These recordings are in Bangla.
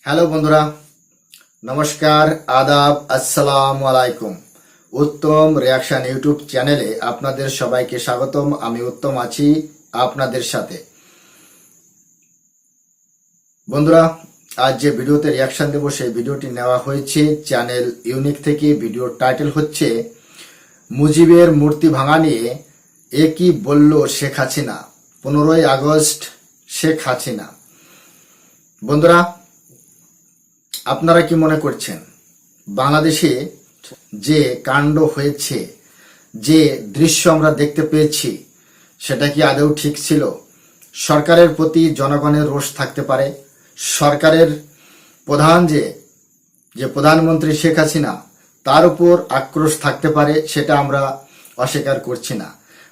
হ্যালো বন্ধুরা, নমস্কার, আদাব, আসসালামু আলাইকুম। উত্তম রিয়াকশন ইউটিউব চ্যানেলে আপনাদের সবাইকে স্বাগতম। আমি উত্তম আছি আপনাদের সাথে। বন্ধুরা, আজ যে ভিডিওতে রিয়াকশন দেব সেই ভিডিওটি নেওয়া হয়েছে চ্যানেল ইউনিক থেকে। ভিডিওর টাইটেল হচ্ছে মুজিবের মূর্তি ভাঙা নিয়ে এ কি বলল শেখ হাসিনা। 15ই আগস্ট শেখ হাসিনা। বন্ধুরা, আপনারা কি মনে করছেন বাংলাদেশে যে কাণ্ড হয়েছে, যে দৃশ্য আমরা দেখতে পেয়েছি, সেটা কি আদৌ ঠিক ছিল? সরকারের প্রতি জনগণের রোষ থাকতে পারে, সরকারের প্রধান যে প্রধানমন্ত্রী শেখ হাসিনা তার উপর আক্রোশ থাকতে পারে, সেটা আমরা অস্বীকার করছি না।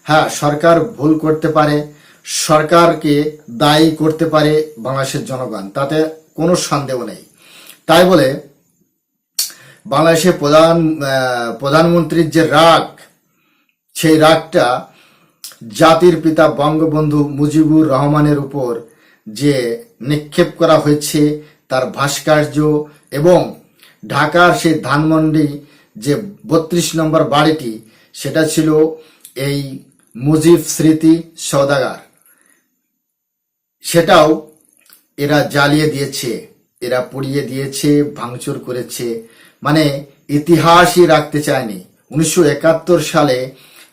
হ্যাঁ, সরকার ভুল করতে পারে, সরকারকে দায়ী করতে পারে বাংলাদেশের জনগণ, তাতে কোনো সন্দেহ নেই। তাই বলে বাংলাদেশের প্রধানমন্ত্রীর যে রাগ, সেই রাগটা জাতির পিতা বঙ্গবন্ধু মুজিবুর রহমানের উপর যে নিক্ষেপ করা হয়েছে, তার ভাস্কর্য এবং ঢাকার সেই ধানমন্ডি যে 32 নম্বর বাড়িটি, সেটা ছিল এই মুজিব স্মৃতি সওদাগর। সেটাও এরা জ্বালিয়ে দিয়েছে, এরা পুড়িয়ে দিয়েছে, ভাঙচুর করেছে। মানে ইতিহাসই রাখতে চায়নি। 1971 সালে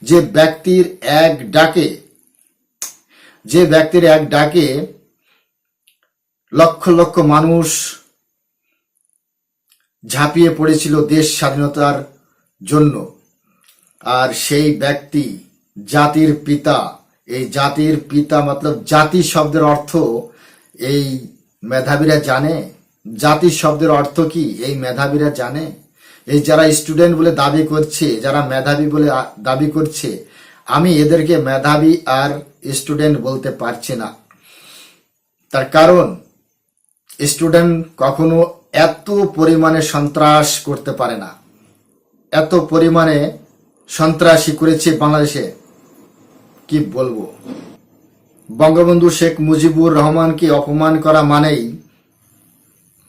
যে ব্যক্তির এক ডাকে লক্ষ লক্ষ মানুষ ঝাঁপিয়ে পড়েছিল দেশ স্বাধীনতার জন্য, আর সেই ব্যক্তি জাতির পিতা। এই জাতির পিতা মতলব জাতি শব্দের অর্থ এই মেধাবীরা জানে? জাতি শব্দের অর্থ কি এই মেধাবীরা জানে? এই যারা স্টুডেন্ট বলে দাবি করছে, যারা মেধাবী বলে দাবি করছে, আমি এদেরকে মেধাবী আর স্টুডেন্ট বলতে পারছি না। তার কারণ স্টুডেন্ট কখনো এত পরিমাণে সন্ত্রাস করতে পারে না। এত পরিমাণে সন্ত্রাসী করেছে বাংলাদেশে, কি বলবো। বঙ্গবন্ধু শেখ মুজিবুর রহমানকে অপমান করা মানেই,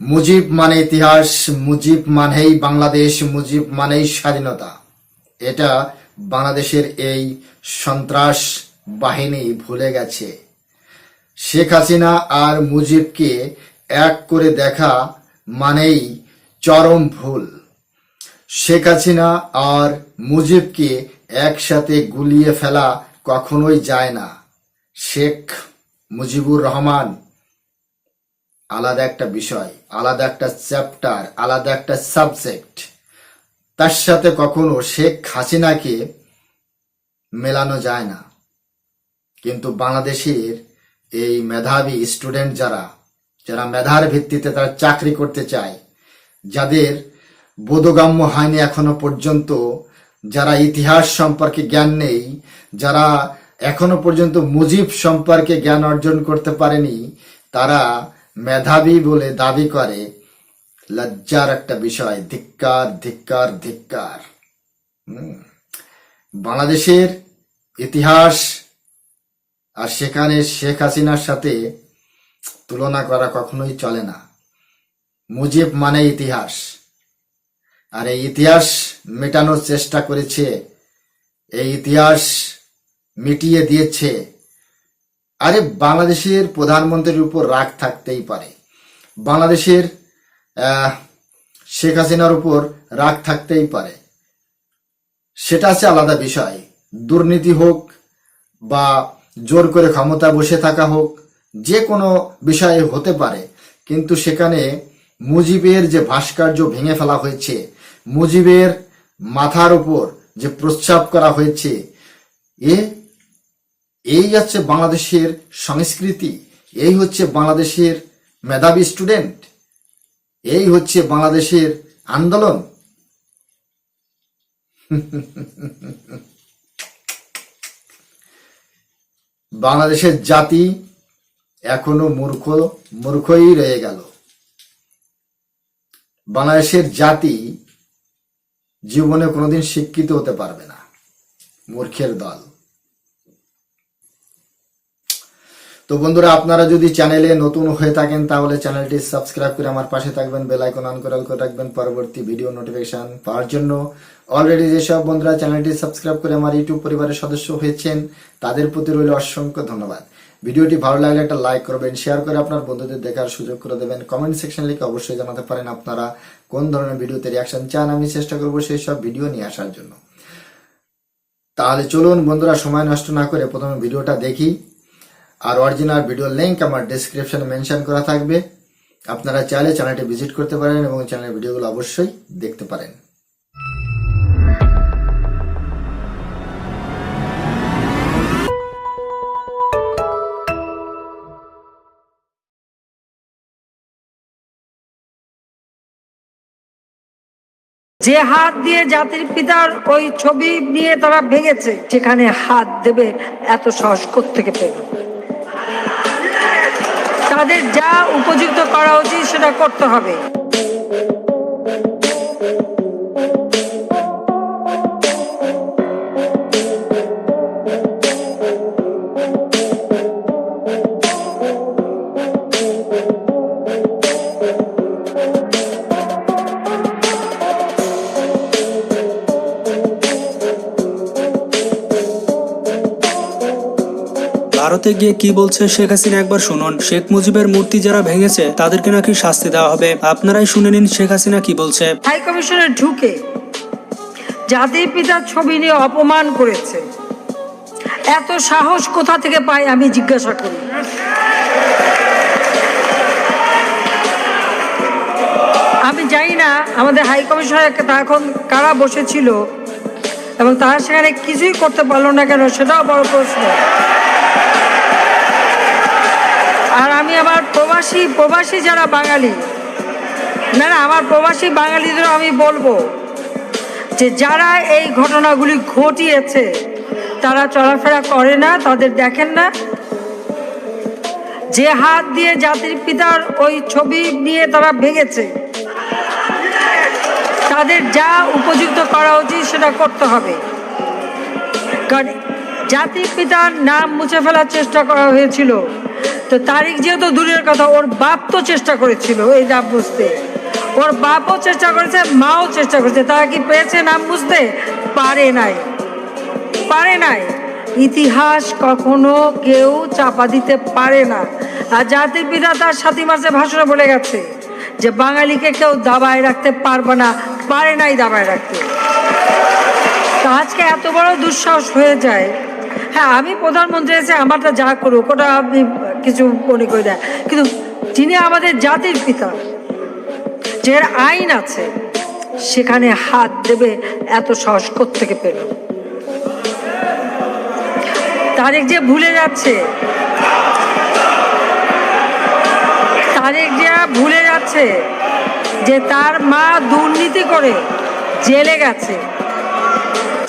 মুজিব মানে ইতিহাস, মুজিব মানেই বাংলাদেশ, মুজিব মানেই স্বাধীনতা, এটা বাংলাদেশের এই সন্ত্রাস বাহিনী ভুলে গেছে। শেখ হাসিনা আর মুজিবকে এক করে দেখা মানেই চরম ভুল। শেখ হাসিনা আর মুজিবকে একসাথে গুলিয়ে ফেলা কখনোই যায় না। শেখ মুজিবুর রহমান আলাদা একটা বিষয়, আলাদা একটা চ্যাপ্টার, আলাদা একটা সাবজেক্ট। তার সাথে কখনো শেখ হাসিনাকে মেলানো যায় না। কিন্তু বাংলাদেশের এই মেধাবী স্টুডেন্ট যারা মেধার ভিত্তিতে তারা চাকরি করতে চায়, যাদের বোধগম্য হয়নি এখনো পর্যন্ত, যারা ইতিহাস সম্পর্কে জ্ঞান নেই, যারা এখনো পর্যন্ত মুজিব সম্পর্কে জ্ঞান অর্জন করতে পারেনি, তারা মেধাবী বলে দাবি করে। লজ্জার একটা বিষয়। ধিক্কার, ধিক্কার, ধিক্কার। বাংলাদেশের ইতিহাস আর সেখানে শেখ হাসিনার সাথে তুলনা করা কখনোই চলে না। মুজিব মানে ইতিহাস, আর এই ইতিহাস মেটানোর চেষ্টা করেছে, এই ইতিহাস মিটিয়ে দিয়েছে। আরে বাংলাদেশের প্রধানমন্ত্রীর উপর রাগ থাকতেই পারে, বাংলাদেশের শেখ হাসিনার উপর রাগ থাকতেই পারে, সেটা আছে আলাদা বিষয়। দুর্নীতি হোক বা জোর করে ক্ষমতা বসে থাকা হোক, যে কোনো বিষয়ে হতে পারে। কিন্তু সেখানে মুজিবের যে ভাস্কর্য ভেঙে ফেলা হয়েছে, মুজিবের মাথার উপর যে প্রস্রাব করা হয়েছে, এই হচ্ছে বাংলাদেশের সংস্কৃতি, এই হচ্ছে বাংলাদেশের মেধাবী স্টুডেন্ট, এই হচ্ছে বাংলাদেশের আন্দোলন। বাংলাদেশের জাতি এখনো মূর্খই রয়ে গেল। বাংলাদেশের জাতি জীবনে কোনোদিন শিক্ষিত হতে পারবে না। মূর্খের দল। তো বন্ধুরা, আপনারা যদি চ্যানেলে নতুন হয়ে থাকেন তাহলে চ্যানেলটি সাবস্ক্রাইব করে আমার পাশে থাকবেন, বেল আইকন অন করে রাখবেন পরবর্তী ভিডিও নোটিফিকেশন পাওয়ার জন্য। অলরেডি যেসব বন্ধুরা চ্যানেলটি সাবস্ক্রাইব করে আমার ইউটিউব পরিবারের সদস্য হয়েছেন তাদের প্রতি রইল অসংখ্য ধন্যবাদ। ভিডিওটি ভালো লাগলে একটা লাইক করবেন, শেয়ার করে আপনার বন্ধুদের দেখার সুযোগ করে দেবেন। কমেন্ট সেকশন লিখে অবশ্যই জানাতে পারেন আপনারা কোন ধরনের ভিডিওতে রিয়াকশন চান, আমি চেষ্টা করবো সেই সব ভিডিও নিয়ে আসার জন্য। তাহলে চলুন বন্ধুরা, সময় নষ্ট না করে প্রথমে ভিডিওটা দেখি। আর অরিজিনাল ভিডিওর লিংক আমার ডেসক্রিপশনে মেনশন করা থাকবে, আপনারা চাইলে চ্যানেলটি ভিজিট করতে পারেন এবং চ্যানেলের ভিডিওগুলো অবশ্যই দেখতে পারেন। যে হাত দিয়ে জাতির পিতার ওই ছবি নিয়ে তারা ভেঙেছে, সেখানে হাত দেবে এত সাহস কোত্থেকে পেল? তাদের যা উপযুক্ত করা উচিত সেটা করতে হবে। ভারতে গিয়ে কি বলছে শেখ হাসিনা একবার শুনুন। শেখ মুজিবের মূর্তি যারা ভেঙেছে তাদেরকে নাকি শাস্তি দেওয়া হবে। আপনারাই শুনে নিন শেখ হাসিনা কি বলছে। হাই কমিশনে ঢুকে জাতির পিতার ছবি নিয়ে অপমান করেছে, এত সাহস কোথা থেকে পায় আমি জিজ্ঞাসা করি। আমি জানি না আমাদের হাই কমিশনার এখন কারা বসেছিল এবং তারা সেখানে কিছুই করতে পারলো না কেন, সেটাও বড় প্রশ্ন। আর আমি আমার প্রবাসী যারা বাঙালি, না আমার প্রবাসী বাঙালিদেরও আমি বলবো যে যারা এই ঘটনাগুলি ঘটিয়েছে তারা চলাফেরা করে না, তাদের দেখেন না। যে হাত দিয়ে জাতির পিতার ওই ছবি নিয়ে তারা ভেঙেছে, তাদের যা উপযুক্ত করা উচিত সেটা করতে হবে। কারণ জাতির পিতার নাম মুছে ফেলার চেষ্টা করা হয়েছিল, তো তারিখ যেহেতু দূরের কথা, ওর বাপ তো চেষ্টা করেছিল এই নাম বুঝতে, ওর বাপও চেষ্টা করেছে, মাও চেষ্টা করেছে। তারা কি পেয়েছে নাম বুঝতে? পারে নাই। ইতিহাস কখনো কেউ চাপা দিতে পারে না। আর জাতির পিতা তার 7 মার্চে ভাষণে বলে গেছে যে বাঙালিকে কেউ দাবায় রাখতে পারবে না, পারে নাই দাবায় রাখতে। তা আজকে এত বড় দুঃসাহস হয়ে যায়। হ্যাঁ, আমি প্রধানমন্ত্রী এসে আমারটা যা করুক ওটা আপনি কিছু মনে করে দেয়, কিন্তু যিনি আমাদের জাতির পিতা, যে আইন আছে, সেখানে হাত দেবে এত সাহস কোত্থেকে পেল? তারেক যে ভুলে যাচ্ছে যে তার মা দুর্নীতি করে জেলে গেছে।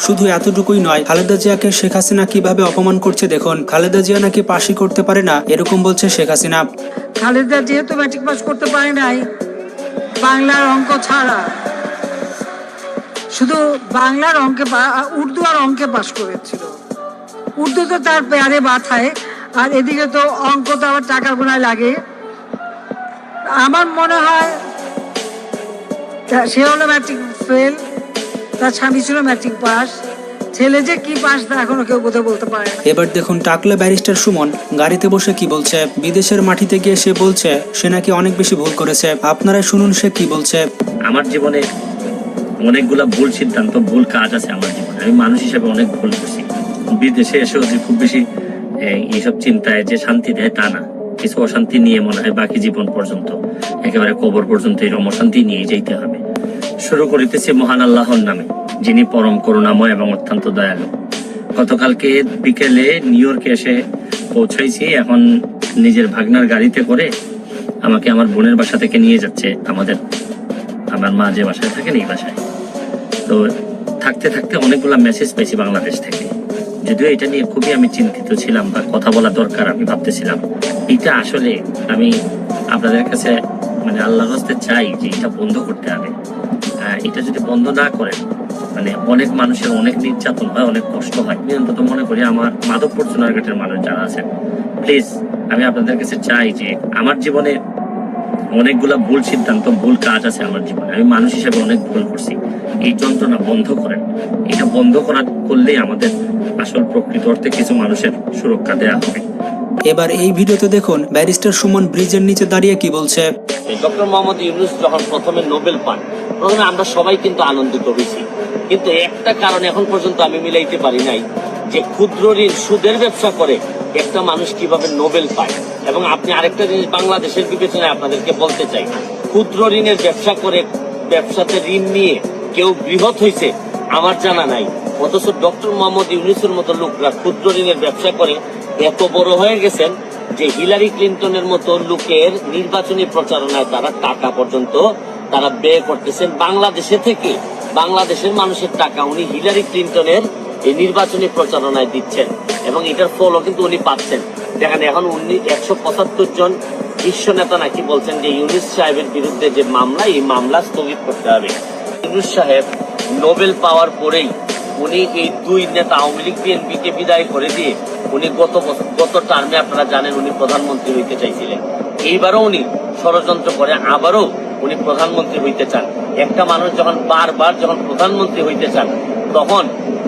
শুধু এতটুকুই নয়, খালেদা জিয়াকে শেখ হাসিনা কিভাবে অপমান করছে দেখুন। খালেদা জিয়া নাকি পাশই করতে পারে না, এরকম বলছে শেখ হাসিনা। খালেদা যেহেতু ম্যাট্রিক পাস করতে পারে নাই, বাংলার অঙ্ক ছাড়া শুধু বাংলার অঙ্কে, উর্দু আর অঙ্কে পাস করেছিল। উর্দু তো তার পেয়ারে বাথায়, আর এদিকে তো অঙ্ক তো আবার টাকা গোনায় লাগে। আমার মনে হয় সে হলো ম্যাট্রিক ফেল, তার স্বামী ছিল ম্যাট্রিক পাস, ছেলে যে কি পাস তা এখনো কেউ কোথাও বলতে পারে না। এবার দেখুন টাকলা ব্যারিস্টার সুমন গাড়িতে বসে কি বলছে। বিদেশের মাটিতে গিয়ে সে বলছে সে নাকি অনেক বেশি ভুল করেছে। আপনারাই শুনুন সে কি বলছে। আমার জীবনে অনেকগুলা ভুল সিদ্ধান্ত, ভুল কাজ আছে আমার জীবনে। আমি মানুষ হিসেবে অনেক ভুল করছি। বিদেশে এসেও যে খুব বেশি এইসব চিন্তায় যে শান্তি দেয় তা না, কিছু অশান্তি নিয়ে মনে হয় বাকি জীবন পর্যন্ত, একেবারে কবর পর্যন্ত এরকম অশান্তি নিয়ে যেতে হবে। শুরু করিতেছি মহান আল্লাহর নামে, যিনি পরম করুণাময় এবং অত্যন্ত দয়ালু। গতকালকে বিকেলে নিউ ইয়র্কে এসে পৌঁছাইছি। এখন নিজের ভাগনার গাড়িতে করে আমাকে আমার বোনের বাসা থেকে নিয়ে যাচ্ছে আমার মা যে বাসায় থাকেন এই বাসায়। তো থাকতে থাকতে অনেকগুলো মেসেজ পেয়েছি বাংলাদেশ থেকে। যদিও এটা নিয়ে খুবই আমি চিন্তিত ছিলাম বা কথা বলা দরকার আমি ভাবতেছিলাম। এটা আসলে আমি আপনাদের কাছে আল্লাহর রাস্তায় চাই যে এটা বন্ধ করতে হবে। এটা যদি বন্ধ না করেন মানে অনেক মানুষের অনেক নির্যাতন হয়, অনেক কষ্ট হয়। আমি অন্তত মনে করি আমার মাধবপুর সোনারঘাটের মানুষ যারা আছেন, প্লিজ আমি আপনাদের কাছে চাই যে আমার জীবনে অনেকগুলা ভুল সিদ্ধান্ত, ভুল কাজ আছে আমার জীবনে, আমি মানুষ হিসেবে অনেক ভুল করছি। এই যন্ত্রণা বন্ধ করেন। এটা বন্ধ করলেই আমাদের আসল প্রকৃত অর্থে কিছু মানুষের সুরক্ষা দেয়া হবে। এবার এই ভিডিওতে দেখুন ব্যারিস্টার সুমন ব্রিজের নিচে দাঁড়িয়ে কি বলছে। ডক্টর মোহাম্মদ ইউনূস যখন প্রথমে নোবেল পান, প্রথমে আমরা সবাই কিন্তু আনন্দিত হয়েছি, কিন্তু একটা কারণ এখন পর্যন্ত আমি মিলাইতে পারি নাই, যে ক্ষুদ্র ঋণ সুদের ব্যবসা করে একটা মানুষ কিভাবে নোবেল পায়। এবং আপনি আরেকটা জিনিস বাংলাদেশের বিবেচনায় আপনাদেরকে বলতে চাই, ক্ষুদ্র ঋণের ব্যবসা করে ব্যবসাতে ঋণ নিয়ে কেউ বৃহৎ হয়েছে আমার জানা নাই। অথচ ডক্টর মোহাম্মদ ইউনূসের মতো লোকরা ক্ষুদ্র ঋণের ব্যবসা করে এত বড় হয়ে গেছেন যে হিলারি ক্লিন্টনের মতো লোকের নির্বাচনী প্রচারণায় তারা টাকা পর্যন্ত তারা ব্যয় করতেছেন বাংলাদেশে থেকে। বাংলাদেশের মানুষের টাকা উনি হিলারি ক্লিন্টনের এই নির্বাচনী প্রচারণায় দিচ্ছেন এবং এটার ফলও কিন্তু উনি পাচ্ছেন। দেখেন এখন উনি 175 জন শীর্ষ নেতা নাকি বলছেন যে ইউনূস সাহেবের বিরুদ্ধে যে মামলা, এই মামলা স্থগিত করতে হবে। ইউনূস সাহেব নোবেল পাওয়ার পরেই উনি এই দুই নেতা আওয়ামী লীগ বিএনপিকে বিদায় করে দিয়ে উনি গত টার্মে আপনারা জানেন উনি প্রধানমন্ত্রী হইতে চাইছিলেন। এইবারও উনি ষড়যন্ত্র করে আবারও উনি প্রধানমন্ত্রী হইতে চান। একটা মানুষ যখন বারবার যখন প্রধানমন্ত্রী হইতে চান তখন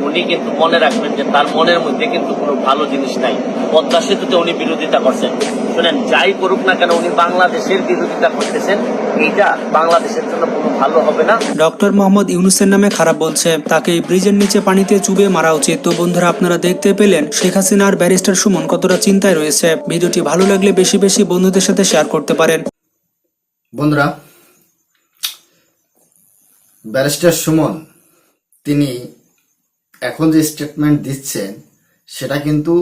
উনি কিন্তু মনে রাখবেন যে তার মনের মধ্যে কিন্তু কোনো ভালো জিনিস নাই। পদ্মা সেতুতে উনি বিরোধিতা করছেন, শুনেন যাই করুক না কেন উনি বাংলাদেশের বিরোধিতা করতেছেন, এইটা বাংলাদেশের জন্য কোনো ভালো হবে না। ডক্টর মোহাম্মদ ইউনূসের নামে খারাপ বলছে, তাকে এই ব্রিজের নিচে পানিতে চুবিয়ে মারা উচিত। তো বন্ধুরা, আপনারা দেখতে পেলেন শেখ হাসিনা আর ব্যারিস্টার সুমন কতটা চিন্তায় রয়েছে। ভিডিওটি ভালো লাগলে বেশি বেশি বন্ধুদের সাথে শেয়ার করতে পারেন। বন্ধুরা, ব্যারিস্টার সুমন তিনি এখন যে স্টেটমেন্ট দিচ্ছেন সেটা কিন্তু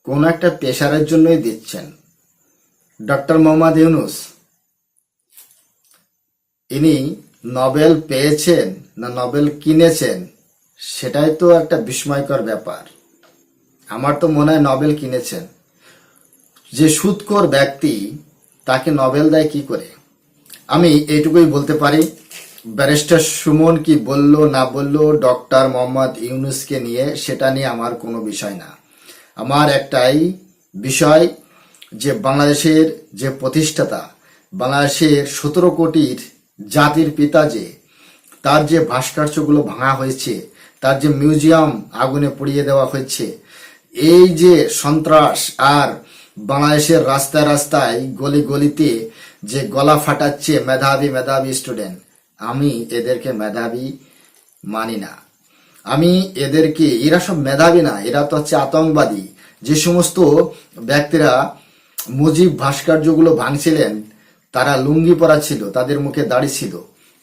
কোন একটা পেশারের জন্যই দিচ্ছেন। ডক্টর মোহাম্মদ ইউনূস ইনি নোবেল পেয়েছেন না নোবেল কিনেছেন, সেটাই তো একটা বিস্ময়কর ব্যাপার। আমার তো মনে হয় নোবেল কিনেছেন। যে সুদখোর ব্যক্তি তাকে নোবেল দেয় কি করে? আমি এইটুকুই বলতে পারি, ব্যারিস্টার সুমন কি বললো না বললো ডক্টর মোহাম্মদ ইউনূসকে নিয়ে, সেটা নিয়ে আমার কোনো বিষয় না। আমার একটাই বিষয় যে বাংলাদেশের যে প্রতিষ্ঠাতা, বাংলাদেশের 17 কোটির জাতির পিতা, যে তার যে ভাস্কর্যগুলো ভাঙা হয়েছে, তার যে মিউজিয়াম আগুনে পুড়িয়ে দেওয়া হয়েছে, এই যে সন্ত্রাস আর বাংলাদেশের রাস্তায় রাস্তায় গলি গলিতে যে গলা ফাটাচ্ছে মেধাবী মেধাবী স্টুডেন্ট, আমি এদেরকে মেধাবী মানি না। আমি এদেরকে, এরা সব মেধাবী না, এরা তো হচ্ছে আতঙ্কবাদী। যে সমস্ত ব্যক্তিরা মুজিব ভাস্কর্যগুলো ভাঙছিলেন তারা লুঙ্গি পরা ছিল, তাদের মুখে দাড়ি ছিল,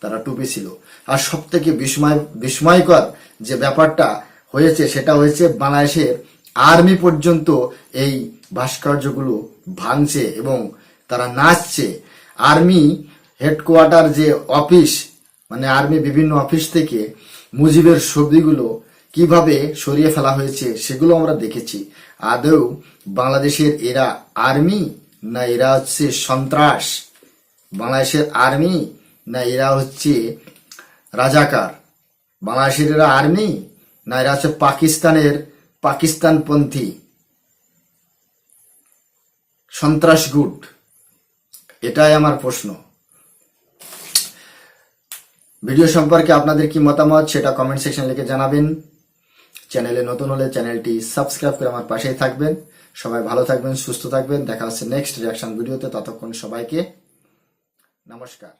তারা টুপি ছিল। আর সব থেকে বিস্ময়কর যে ব্যাপারটা হয়েছে সেটা হয়েছে বাংলাদেশের আর্মি পর্যন্ত এই ভাস্কর্যগুলো ভাঙছে এবং তারা নাচছে। আর্মি হেডকোয়ার্টার যে অফিস, মানে আর্মি বিভিন্ন অফিস থেকে মুজিবের ছবিগুলো কিভাবে সরিয়ে ফেলা হয়েছে সেগুলো আমরা দেখেছি। আদৌ বাংলাদেশের এরা আর্মি না এরা হচ্ছে সন্ত্রাস? বাংলাদেশের আর্মি না এরা হচ্ছে রাজাকার? বাংলাদেশের এরা আর্মি না এরা হচ্ছে পাকিস্তানপন্থী সন্ত্রাস গুট? এটাই আমার প্রশ্ন। ভিডিও সম্পর্কে আপনাদের কি মতামত সেটা কমেন্ট সেকশন লিখে জানাবেন। চ্যানেলে নতুন হলে চ্যানেলটি সাবস্ক্রাইব করে আমার পাশেই থাকবেন। সবাই ভালো থাকবেন, সুস্থ থাকবেন। দেখা হচ্ছে নেক্সট রিঅ্যাকশন ভিডিওতে। ততক্ষণ সবাইকে নমস্কার।